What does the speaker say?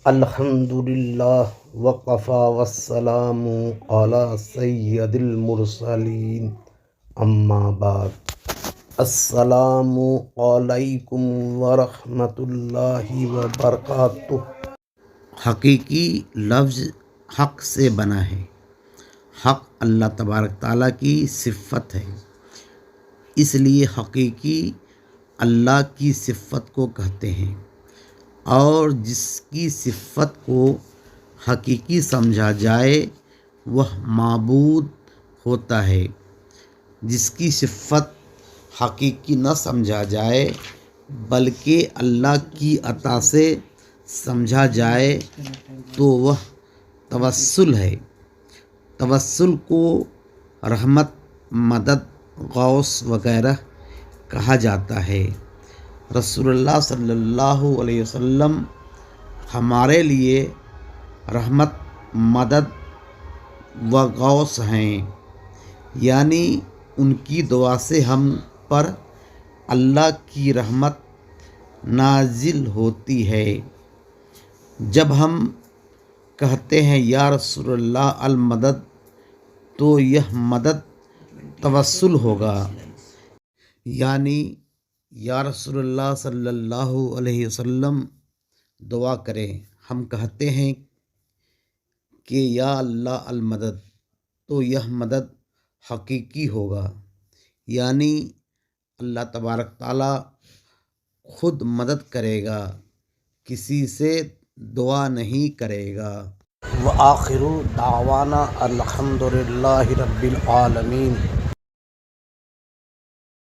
الحمدللہ وقفا والسلام علی سید المرسلین اما بعد السلام علیکم ورحمۃ اللہ وبرکاتہ۔ حقیقی لفظ حق سے بنا ہے۔ حق اللہ تبارک تعالیٰ کی صفت ہے، اس لیے حقیقی اللہ کی صفت کو کہتے ہیں، اور جس کی صفت کو حقیقی سمجھا جائے وہ معبود ہوتا ہے، جس کی صفت حقیقی نہ سمجھا جائے بلکہ اللہ کی عطا سے سمجھا جائے تو وہ توسل ہے۔ توسل کو رحمت، مدد، غوث وغیرہ کہا جاتا ہے۔ رسول اللہ صلی اللہ علیہ وسلم ہمارے لیے رحمت، مدد و غوث ہیں، یعنی ان کی دعا سے ہم پر اللہ کی رحمت نازل ہوتی ہے۔ جب ہم کہتے ہیں یا رسول اللہ المدد، تو یہ مدد توسل ہوگا، یعنی یا رسول اللہ صلی اللہ علیہ وسلم دعا کریں۔ ہم کہتے ہیں کہ یا اللہ المدد، تو یہ مدد حقیقی ہوگا، یعنی اللہ تبارک تعالیٰ خود مدد کرے گا، کسی سے دعا نہیں کرے گا۔ وآخر دعوانا الحمدللہ رب العالمین۔